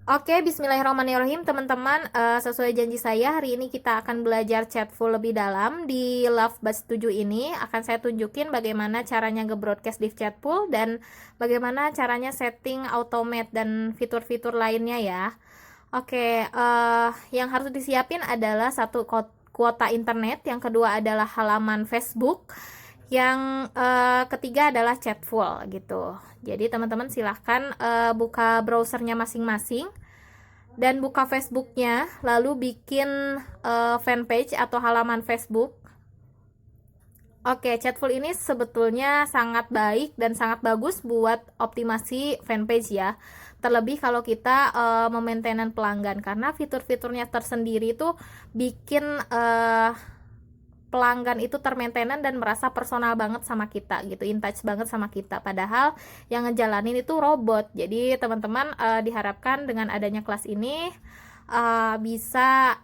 Oke, bismillahirrahmanirrahim teman-teman. Sesuai janji saya, hari ini kita akan belajar Chatful lebih dalam. Di Lovebuzz 7 ini akan saya tunjukin bagaimana caranya nge-broadcast di Chatful dan bagaimana caranya setting automate dan fitur-fitur lainnya ya. Oke, yang harus disiapin adalah satu kuota internet, yang kedua adalah halaman Facebook, yang ketiga adalah Chatful gitu. Jadi teman-teman silahkan buka browsernya masing-masing dan buka Facebooknya, lalu bikin fanpage atau halaman Facebook. Oke, Chatful ini sebetulnya sangat baik dan sangat bagus buat optimasi fanpage ya. Terlebih kalau kita memaintain pelanggan, karena fitur-fiturnya tersendiri itu bikin pelanggan itu termaintenan dan merasa personal banget sama kita gitu, in touch banget sama kita, padahal yang ngejalanin itu robot. Jadi teman-teman diharapkan dengan adanya kelas ini bisa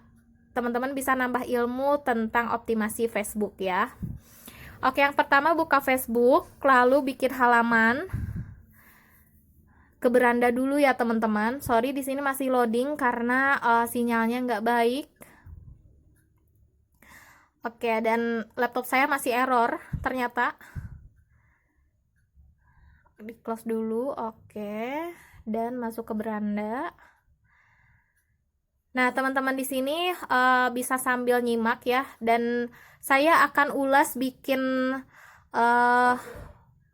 teman-teman bisa nambah ilmu tentang optimasi Facebook ya. Oke, yang pertama buka Facebook, lalu bikin halaman, ke beranda dulu ya teman-teman. Sorry di sini masih loading karena sinyalnya nggak baik. Oke, dan laptop saya masih error ternyata. Di close dulu, oke. Dan masuk ke beranda. Nah, teman-teman di sini bisa sambil nyimak ya. Dan saya akan ulas bikin uh,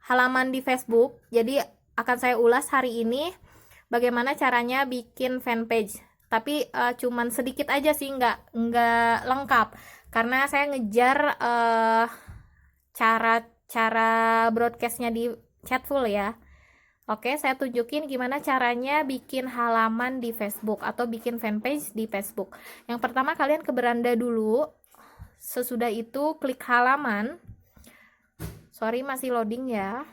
halaman di Facebook. Jadi akan saya ulas hari ini bagaimana caranya bikin fanpage. Tapi cuman sedikit aja sih, nggak lengkap. Karena saya ngejar cara-cara broadcastnya di Chatful ya. Oke, saya tunjukin gimana caranya bikin halaman di Facebook atau bikin fanpage di Facebook. Yang pertama kalian ke beranda dulu. Sesudah itu klik halaman. Sorry masih loading ya.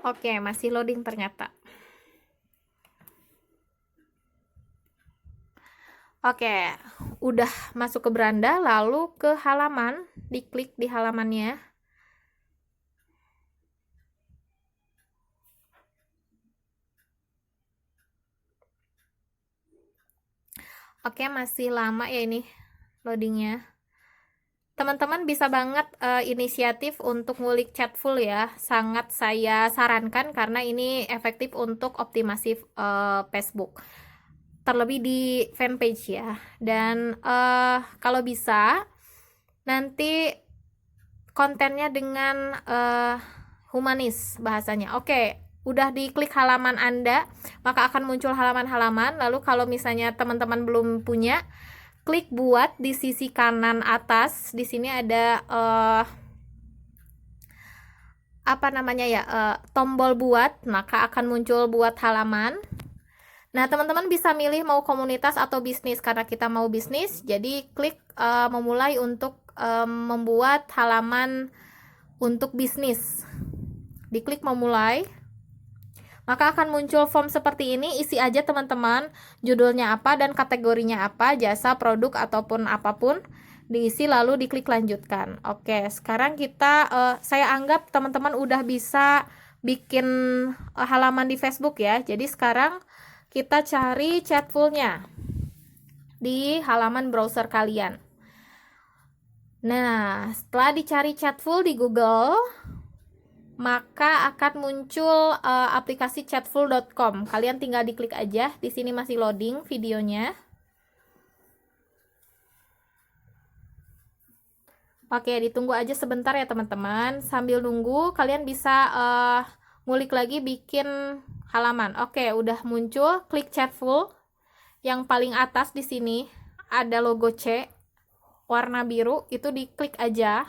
Oke, masih loading ternyata. Oke, udah masuk ke beranda, lalu ke halaman, diklik di halamannya. Oke, masih lama ya ini loadingnya. Teman-teman bisa banget inisiatif untuk ngulik Chatful ya. Sangat saya sarankan karena ini efektif untuk optimasi Facebook. Terlebih di fanpage ya. Dan kalau bisa nanti kontennya dengan humanis bahasanya. Oke, udah diklik halaman Anda, maka akan muncul halaman-halaman. Lalu kalau misalnya teman-teman belum punya, klik buat di sisi kanan atas. Di sini ada apa namanya ya, tombol buat, maka akan muncul buat halaman. Nah, teman-teman bisa milih mau komunitas atau bisnis. Karena kita mau bisnis, jadi klik memulai untuk membuat halaman untuk bisnis. Diklik memulai, maka akan muncul form seperti ini. Isi aja teman-teman, judulnya apa dan kategorinya apa, jasa, produk, ataupun apapun. Diisi lalu diklik lanjutkan. Oke, sekarang kita saya anggap teman-teman udah bisa bikin halaman di Facebook ya. Jadi sekarang kita cari Chatful-nya di halaman browser kalian. Nah, setelah dicari Chatful di Google, maka akan muncul aplikasi chatful.com. Kalian tinggal diklik aja. Di sini masih loading videonya. Oke, ditunggu aja sebentar ya teman-teman. Sambil nunggu, kalian bisa ngulik lagi bikin halaman. Oke, udah muncul. Klik Chatful. Yang paling atas di sini ada logo C warna biru, itu diklik aja.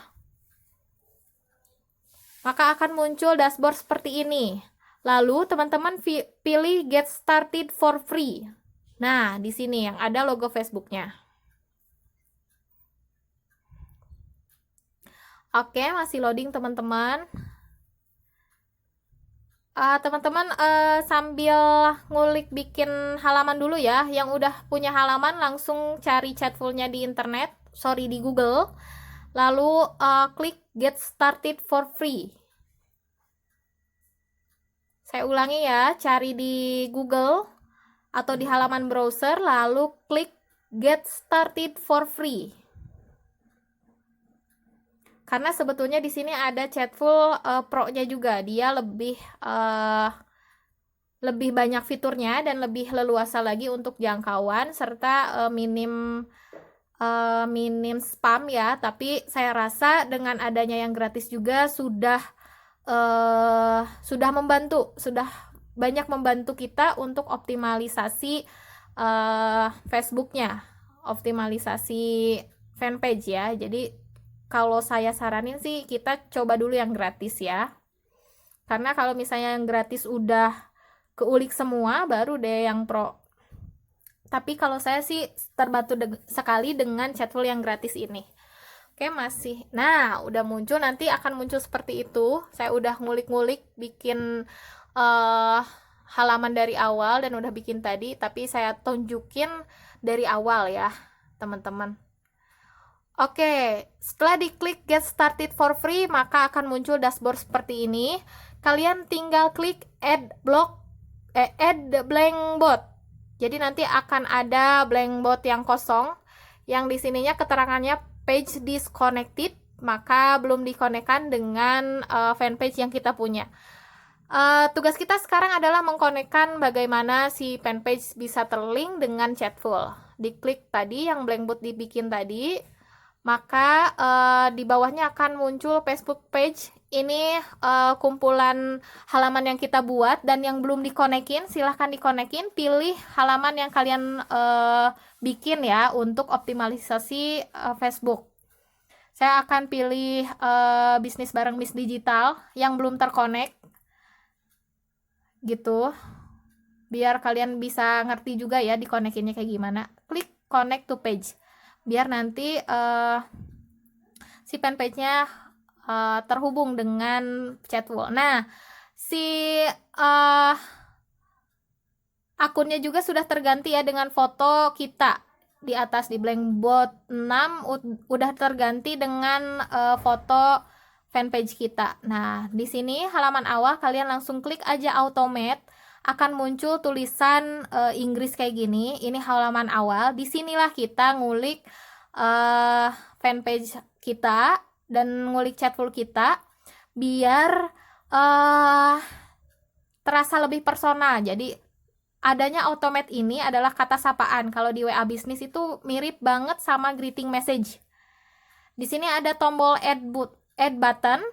Maka akan muncul dashboard seperti ini. Lalu teman-teman pilih Get Started for Free. Nah, di sini yang ada logo Facebooknya. Oke, masih loading teman-teman. Teman-teman sambil ngulik bikin halaman dulu ya. Yang udah punya halaman langsung cari Chatful-nya di internet. Sorry, di Google. Lalu klik Get Started for Free. Saya ulangi ya, cari di Google atau di halaman browser, lalu klik Get Started for Free. Karena sebetulnya di sini ada Chatful Pro-nya juga, dia lebih banyak fiturnya dan lebih leluasa lagi untuk jangkauan serta minim spam ya. Tapi saya rasa dengan adanya yang gratis juga sudah banyak membantu kita untuk optimalisasi Facebooknya, optimalisasi fanpage ya. Jadi kalau saya saranin sih kita coba dulu yang gratis ya. Karena kalau misalnya yang gratis udah keulik semua, baru deh yang pro. Tapi kalau saya sih terbantu sekali dengan Chatful yang gratis ini. Oke, masih. Nah, udah muncul, nanti akan muncul seperti itu. Saya udah ngulik-ngulik bikin halaman dari awal dan udah bikin tadi, tapi saya tunjukin dari awal ya, teman-teman. Oke, setelah diklik Get Started for Free, maka akan muncul dashboard seperti ini. Kalian tinggal klik Add Blank Bot. Jadi nanti akan ada blank bot yang kosong, yang di sininya keterangannya page disconnected, maka belum dikonekkan dengan fanpage yang kita punya. Tugas kita sekarang adalah mengkonekkan bagaimana si fanpage bisa terlink dengan Chatful. Diklik tadi yang blank bot dibikin tadi, maka di bawahnya akan muncul Facebook page. Ini kumpulan halaman yang kita buat, dan yang belum dikonekin silahkan dikonekin, pilih halaman yang kalian bikin ya untuk optimalisasi Facebook. Saya akan pilih bisnis bareng Miss Digital yang belum terkonek gitu, biar kalian bisa ngerti juga ya dikonekinnya kayak gimana. Klik connect to page biar nanti si fanpage-nya terhubung dengan Chatful. Nah, si akunnya juga sudah terganti ya dengan foto kita di atas di Blankbot 6 udah terganti dengan foto fanpage kita. Nah, di sini halaman awal kalian langsung klik aja automate, akan muncul tulisan Inggris kayak gini. Ini halaman awal. Disinilah kita ngulik fanpage kita dan ngulik Chatful kita biar terasa lebih personal. Jadi adanya automate ini adalah kata sapaan. Kalau di WA Business itu mirip banget sama greeting message. Di sini ada tombol add button.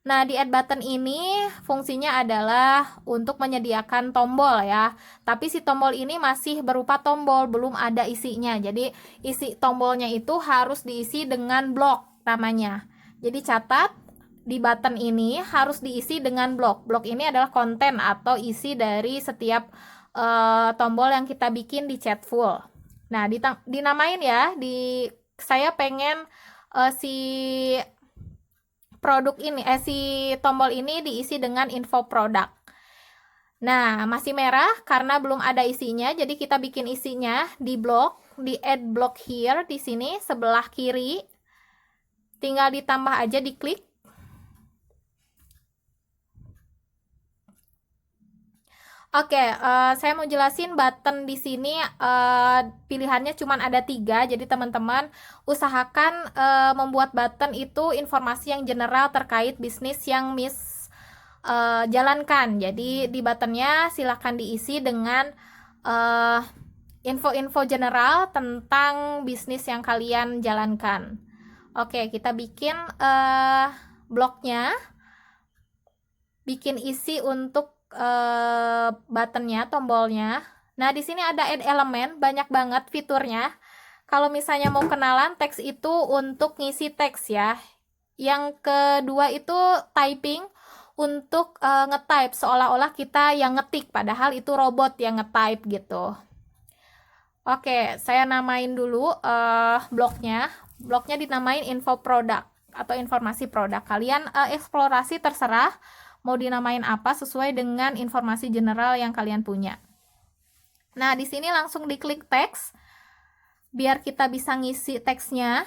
Nah, di add button ini fungsinya adalah untuk menyediakan tombol ya. Tapi si tombol ini masih berupa tombol, belum ada isinya. Jadi isi tombolnya itu harus diisi dengan blok namanya. Jadi catat, di button ini harus diisi dengan blok. Blok ini adalah konten atau isi dari setiap tombol yang kita bikin di Chatful. Nah, dinamain ya. Saya pengen si produk ini, si tombol ini diisi dengan info produk. Nah, masih merah karena belum ada isinya. Jadi kita bikin isinya di blok, di add block here di sini sebelah kiri. Tinggal ditambah aja, diklik. Oke, saya mau jelasin button di sini pilihannya cuma ada 3. Jadi teman-teman usahakan membuat button itu informasi yang general terkait bisnis yang Miss jalankan. Jadi di buttonnya silahkan diisi dengan info-info general tentang bisnis yang kalian jalankan. Oke, kita bikin bloknya, bikin isi untuk buttonnya, tombolnya. Nah, di sini ada add elemen, banyak banget fiturnya. Kalau misalnya mau kenalan, teks itu untuk ngisi teks ya. Yang kedua itu typing, untuk nge-type seolah-olah kita yang ngetik, padahal itu robot yang nge-type gitu. Oke, saya namain dulu bloknya. Bloknya dinamain info produk atau informasi produk. Kalian eksplorasi terserah mau dinamain apa sesuai dengan informasi general yang kalian punya. Nah, di sini langsung diklik teks biar kita bisa ngisi teksnya.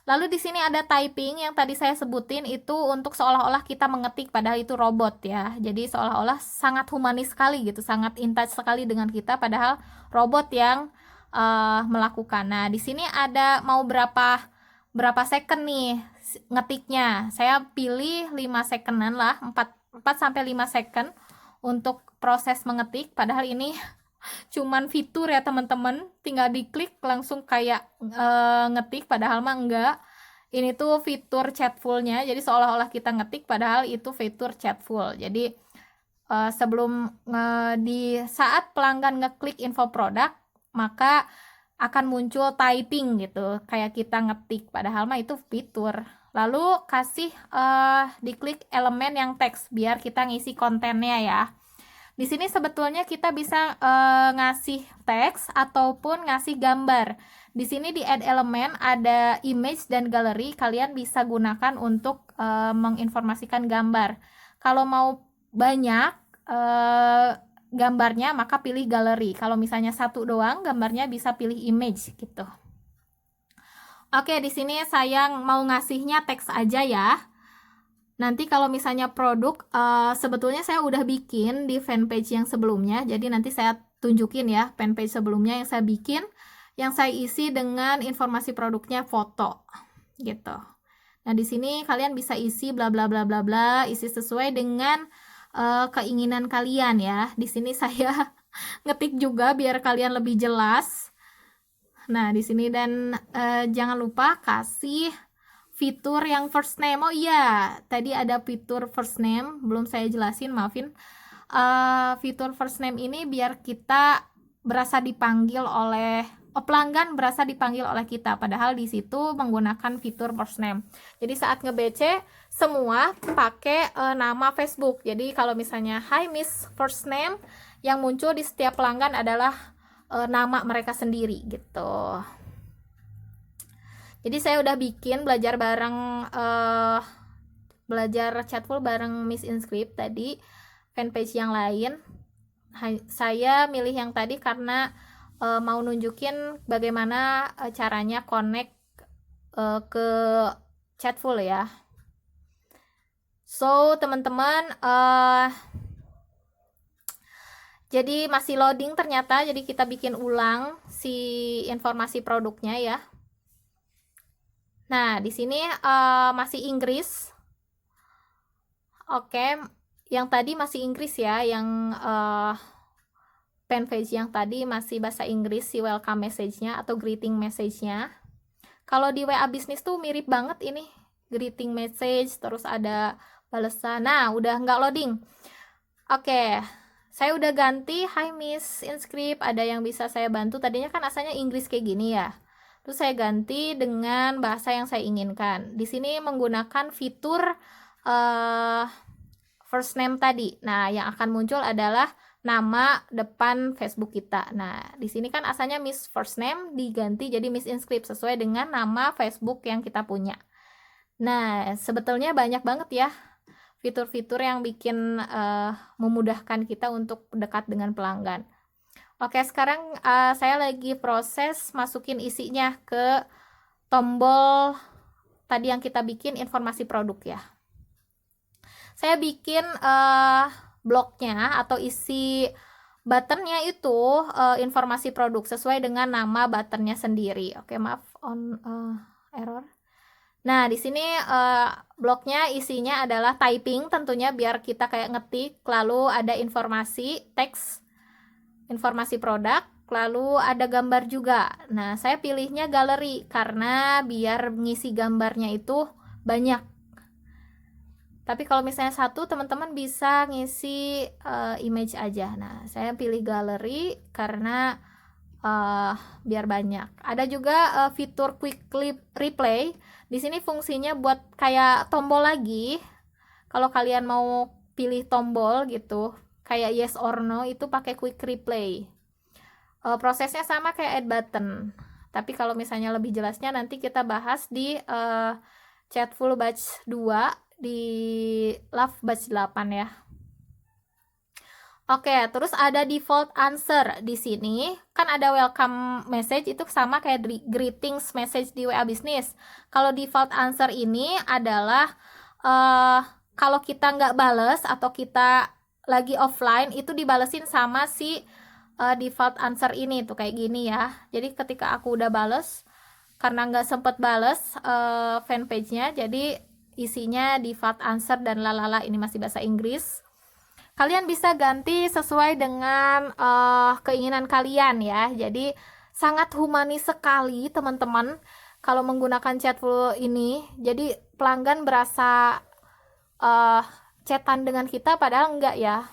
Lalu di sini ada typing yang tadi saya sebutin, itu untuk seolah-olah kita mengetik padahal itu robot ya. Jadi seolah-olah sangat humanis sekali gitu, sangat in touch sekali dengan kita padahal robot yang melakukan. Nah, di sini ada mau berapa second nih ngetiknya. Saya pilih 5 secondan lah, 4 sampai 5 second untuk proses mengetik, padahal ini cuman fitur ya teman-teman, tinggal diklik langsung kayak ngetik, padahal mah enggak. Ini tuh fitur chatfulnya, jadi seolah-olah kita ngetik padahal itu fitur chatful. Jadi sebelum di saat pelanggan ngeklik info produk, maka akan muncul typing gitu, kayak kita ngetik, padahal mah itu fitur. Lalu kasih diklik elemen yang teks biar kita ngisi kontennya ya. Di sini sebetulnya kita bisa ngasih teks ataupun ngasih gambar. Di sini di add elemen ada image dan gallery, kalian bisa gunakan untuk menginformasikan gambar. Kalau mau banyak gambarnya maka pilih gallery. Kalau misalnya satu doang gambarnya bisa pilih image gitu. Oke, di sini saya mau ngasihnya teks aja ya. Nanti kalau misalnya produk, sebetulnya saya udah bikin di fanpage yang sebelumnya, jadi nanti saya tunjukin ya fanpage sebelumnya yang saya bikin, yang saya isi dengan informasi produknya foto, gitu. Nah, di sini kalian bisa isi bla bla bla bla bla, isi sesuai dengan keinginan kalian ya. Di sini saya ngetik juga biar kalian lebih jelas. Nah, di sini dan jangan lupa kasih fitur yang first name. Oh iya, tadi ada fitur first name, belum saya jelasin, maafin. Fitur first name ini biar kita berasa dipanggil oleh pelanggan, berasa dipanggil oleh kita, padahal di situ menggunakan fitur first name. Jadi saat nge-BC semua pakai nama Facebook. Jadi kalau misalnya Hi Miss First Name, yang muncul di setiap pelanggan adalah nama mereka sendiri gitu. Jadi saya udah bikin belajar bareng belajar chatful bareng Miss Inscript tadi, fanpage yang lain. Saya milih yang tadi karena mau nunjukin bagaimana caranya connect ke chatful ya. So teman-teman, jadi masih loading ternyata, jadi kita bikin ulang si informasi produknya ya. Nah, di sini masih Inggris. Oke, yang tadi masih Inggris ya, yang fanpage yang tadi masih bahasa Inggris, si welcome message-nya atau greeting message-nya. Kalau di WA Business tuh mirip banget ini, greeting message, terus ada balasan. Nah, udah nggak loading. Oke, saya udah ganti, Hi Miss Inscript, ada yang bisa saya bantu. Tadinya kan asalnya Inggris kayak gini ya. Terus saya ganti dengan bahasa yang saya inginkan. Di sini menggunakan fitur first name tadi. Nah, yang akan muncul adalah nama depan Facebook kita. Nah, di sini kan asalnya Miss First Name diganti jadi Miss Inscript sesuai dengan nama Facebook yang kita punya. Nah, sebetulnya banyak banget ya fitur-fitur yang bikin memudahkan kita untuk dekat dengan pelanggan. Oke, sekarang saya lagi proses masukin isinya ke tombol tadi yang kita bikin informasi produk ya. Saya bikin bloknya atau isi buttonnya itu informasi produk sesuai dengan nama buttonnya sendiri. Oke, maaf on error. Nah, di sini bloknya isinya adalah typing tentunya biar kita kayak ngetik, lalu ada informasi teks, informasi produk, lalu ada gambar juga. Nah, saya pilihnya galeri karena biar ngisi gambarnya itu banyak. Tapi kalau misalnya satu, teman-teman bisa ngisi image aja. Nah, saya pilih galeri karena biar banyak. Ada juga fitur quick replay. Di sini fungsinya buat kayak tombol lagi. Kalau kalian mau pilih tombol gitu, kayak yes or no, itu pakai quick replay. Prosesnya sama kayak add button. Tapi kalau misalnya lebih jelasnya nanti kita bahas di Chatful Batch 2 di Love Batch 8 ya. Oke, terus ada default answer di sini. Kan ada welcome message itu sama kayak greetings message di WA Business. Kalau default answer ini adalah eh kalau kita nggak bales atau kita lagi offline itu dibalesin sama si default answer ini tuh kayak gini ya. Jadi ketika aku udah bales, karena nggak sempet bales fanpage-nya, jadi isinya default answer dan lalala, ini masih bahasa Inggris. Kalian bisa ganti sesuai dengan keinginan kalian ya. Jadi sangat humanis sekali teman-teman kalau menggunakan Chatful ini. Jadi pelanggan berasa chatan dengan kita padahal enggak ya.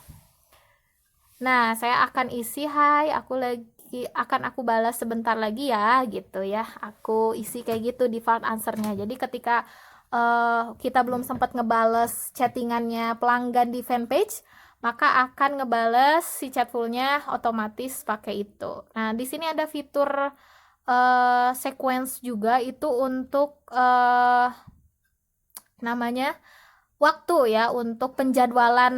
Nah, saya akan isi hai, aku balas sebentar lagi ya gitu ya. Aku isi kayak gitu default answernya. Jadi ketika kita belum sempat ngebales chattingannya pelanggan di fanpage, maka akan ngebales si Chatfulnya otomatis pakai itu. Nah, di sini ada fitur sequence juga, itu untuk namanya waktu ya, untuk penjadwalan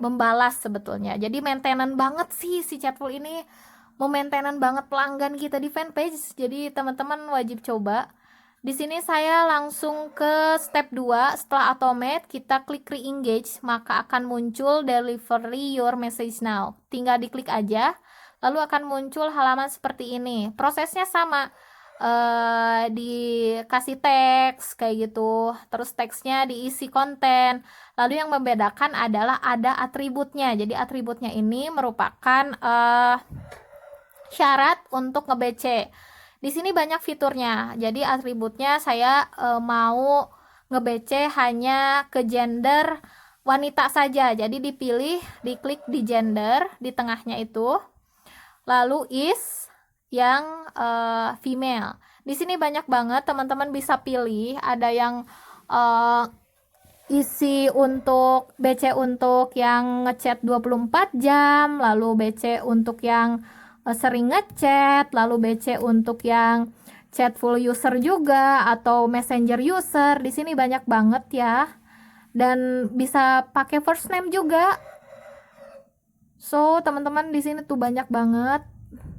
membalas sebetulnya. Jadi maintenance banget sih si Chatful ini, memaintenan banget pelanggan kita di fanpage. Jadi teman-teman wajib coba. Di sini saya langsung ke step 2. Setelah automate, kita klik re-engage, maka akan muncul delivery your message now. Tinggal diklik aja, lalu akan muncul halaman seperti ini. Prosesnya sama, dikasih teks kayak gitu, terus teksnya diisi konten. Lalu yang membedakan adalah ada atributnya. Jadi atributnya ini merupakan syarat untuk nge-BC. Di sini banyak fiturnya. Jadi atributnya saya mau nge-BC hanya ke gender wanita saja. Jadi dipilih, diklik di gender di tengahnya itu. Lalu is yang female. Di sini banyak banget, teman-teman bisa pilih. Ada yang isi untuk BC untuk yang ngechat 24 jam, lalu BC untuk yang sering ngechat, lalu BC untuk yang Chatful user juga atau messenger user. Di sini banyak banget ya. Dan bisa pakai first name juga. So, teman-teman di sini tuh banyak banget.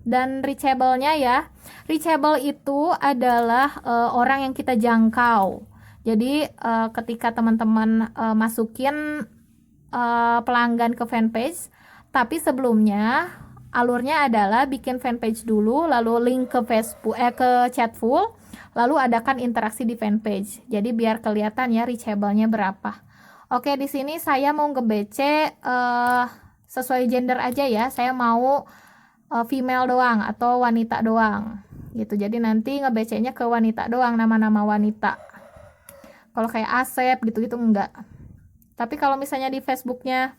Dan reachable-nya ya. Reachable itu adalah orang yang kita jangkau. Jadi ketika teman-teman masukin pelanggan ke fanpage, tapi sebelumnya alurnya adalah bikin fanpage dulu, lalu link ke Facebook ke Chatful, lalu adakan interaksi di fanpage. Jadi biar kelihatan ya reachable-nya berapa. Oke, di sini saya mau nge-BC sesuai gender aja ya. Saya mau female doang atau wanita doang gitu. Jadi nanti nge-BC-nya ke wanita doang, nama-nama wanita. Kalau kayak Asep gitu-gitu enggak. Tapi kalau misalnya di Facebooknya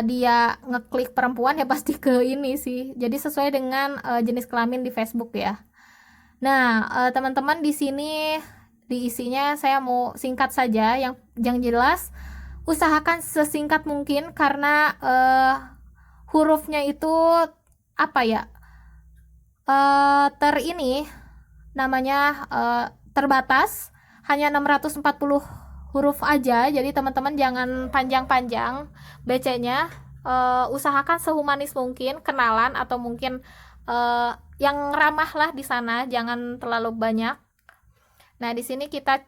dia ngeklik perempuan ya pasti ke ini sih. Jadi sesuai dengan jenis kelamin di Facebook ya. Nah, teman-teman di sini diisinya saya mau singkat saja, yang jelas usahakan sesingkat mungkin karena hurufnya itu apa ya? Ini namanya terbatas, hanya 640 huruf aja. Jadi teman-teman jangan panjang-panjang BC-nya. Usahakan sehumanis mungkin, kenalan atau mungkin yang ramah lah di sana, jangan terlalu banyak. Nah, di sini kita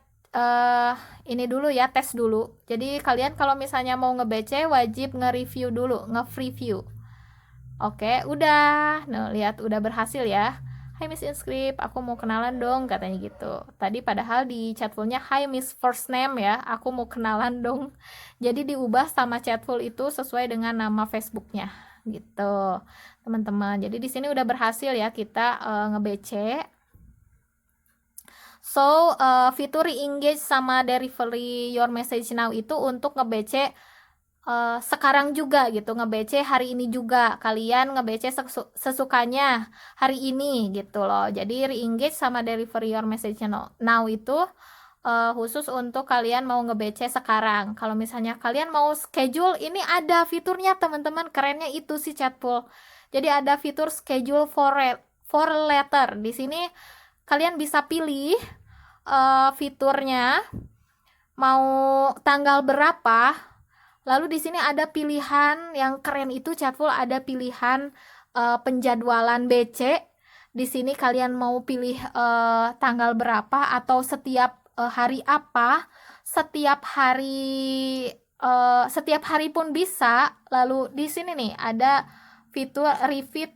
ini dulu ya, tes dulu. Jadi kalian kalau misalnya mau nge-BC wajib nge-review dulu, nge-preview. Oke, udah. Nah, lihat udah berhasil ya. Hai Miss Inscript, aku mau kenalan dong, katanya gitu. Tadi padahal di Chatfulnya Hai Miss First Name ya, aku mau kenalan dong. Jadi diubah sama Chatful itu sesuai dengan nama Facebooknya gitu, teman-teman. Jadi di sini udah berhasil ya kita nge-BC. So, fitur re-engage sama delivery your message now itu untuk nge-BC sekarang juga gitu, nge-BC hari ini juga, kalian nge-BC sesukanya hari ini gitu loh. Jadi re-engage sama delivery your message now itu khusus untuk kalian mau nge-BC sekarang. Kalau misalnya kalian mau schedule, ini ada fiturnya teman-teman, kerennya itu si Chatful. Jadi ada fitur schedule for letter. Di sini kalian bisa pilih fiturnya mau tanggal berapa, Lalu di sini ada pilihan yang keren itu Chatful, ada pilihan penjadwalan BC. Di sini kalian mau pilih tanggal berapa atau setiap hari apa, setiap hari pun bisa. Lalu di sini nih ada fitur repeat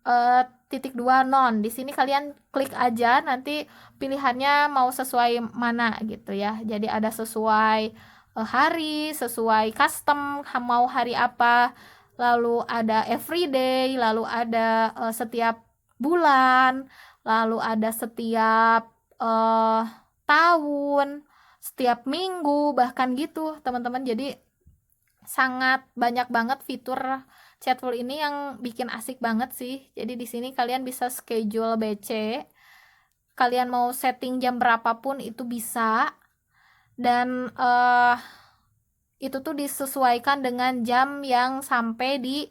.2 non. Di sini kalian klik aja, nanti pilihannya mau sesuai mana gitu ya. Jadi ada sesuai hari, sesuai custom mau hari apa, lalu ada everyday, lalu ada setiap bulan, lalu ada setiap tahun, setiap minggu, bahkan gitu teman-teman. Jadi sangat banyak banget fitur Chatful ini yang bikin asik banget sih. Jadi di sini kalian bisa schedule BC, kalian mau setting jam berapapun itu bisa, dan itu tuh disesuaikan dengan jam yang sampai di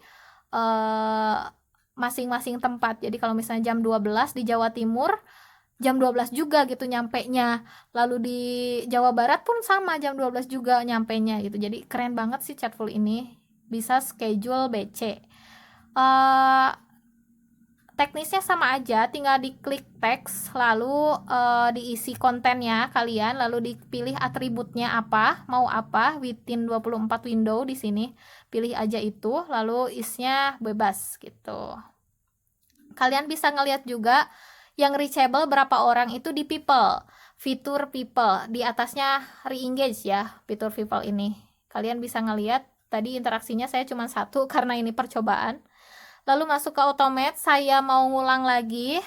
masing-masing tempat. Jadi kalau misalnya jam 12 di Jawa Timur, jam 12 juga gitu nyampenya. Lalu di Jawa Barat pun sama, jam 12 juga nyampenya gitu. Jadi keren banget sih Chatful ini, bisa schedule BC. Teknisnya sama aja, tinggal diklik teks, lalu diisi kontennya kalian, lalu dipilih atributnya apa, mau apa, within 24 window. Di sini pilih aja itu, lalu isinya bebas gitu. Kalian bisa ngelihat juga yang reachable berapa orang itu di people, fitur people, di atasnya re-engage ya, fitur people ini. Kalian bisa ngelihat tadi interaksinya saya cuma 1 karena ini percobaan. Lalu masuk ke automate, saya mau ngulang lagi.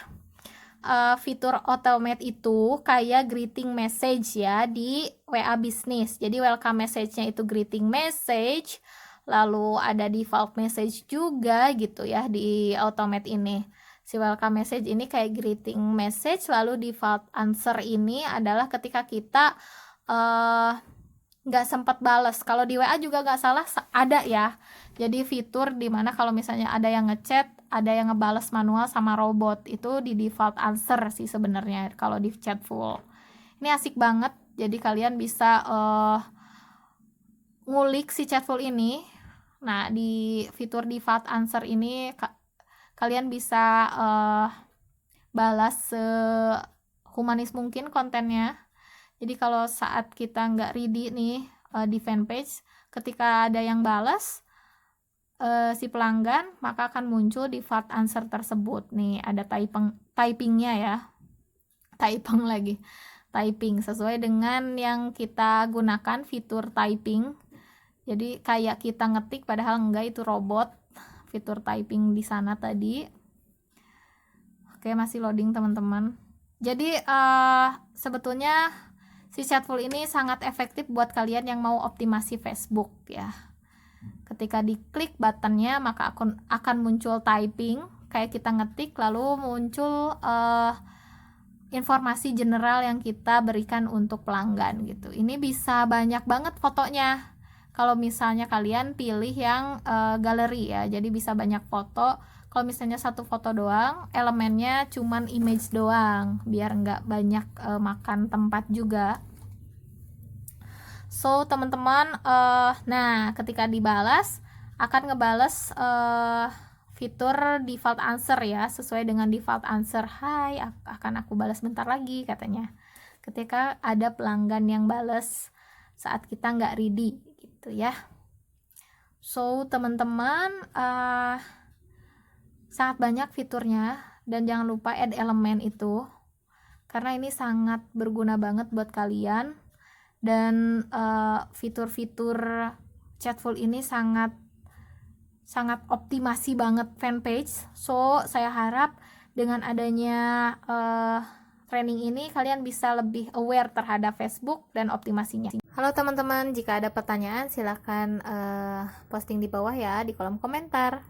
Fitur automate itu kayak greeting message ya di WA Business. Jadi welcome message-nya itu greeting message, lalu ada default message juga gitu ya di automate ini. Si welcome message ini kayak greeting message, lalu default answer ini adalah ketika kita nggak sempat balas. Kalau di WA juga nggak salah ada ya. Jadi fitur dimana kalau misalnya ada yang ngechat, ada yang ngebales manual sama robot, itu di default answer sih sebenarnya kalau di Chatful. Ini asik banget. Jadi kalian bisa ngulik si Chatful ini. Nah, di fitur default answer ini kalian bisa balas sehumanis mungkin kontennya. Jadi kalau saat kita nggak ready nih di fanpage, ketika ada yang balas si pelanggan, maka akan muncul default answer tersebut. Nih ada typingnya ya, typing sesuai dengan yang kita gunakan, fitur typing. Jadi kayak kita ngetik padahal enggak, itu robot, fitur typing di sana tadi. Oke, masih loading teman-teman. Jadi sebetulnya si Chatful ini sangat efektif buat kalian yang mau optimasi Facebook ya. Ketika diklik buttonnya, maka akan muncul typing kayak kita ngetik, lalu muncul informasi general yang kita berikan untuk pelanggan gitu. Ini bisa banyak banget fotonya. Kalau misalnya kalian pilih yang galeri ya, jadi bisa banyak foto. Kalau misalnya 1 foto doang, elemennya cuman image doang, biar nggak banyak makan tempat juga. So teman-teman, nah ketika dibalas akan ngebales fitur default answer ya, sesuai dengan default answer. Hai, akan aku balas bentar lagi katanya. Ketika ada pelanggan yang balas saat kita nggak ready gitu ya. So teman-teman, sangat banyak fiturnya, dan jangan lupa add elemen itu karena ini sangat berguna banget buat kalian. Dan fitur-fitur Chatful ini sangat optimasi banget fanpage. So saya harap dengan adanya training ini kalian bisa lebih aware terhadap Facebook dan optimasinya. Halo teman-teman, jika ada pertanyaan silahkan posting di bawah ya, di kolom komentar.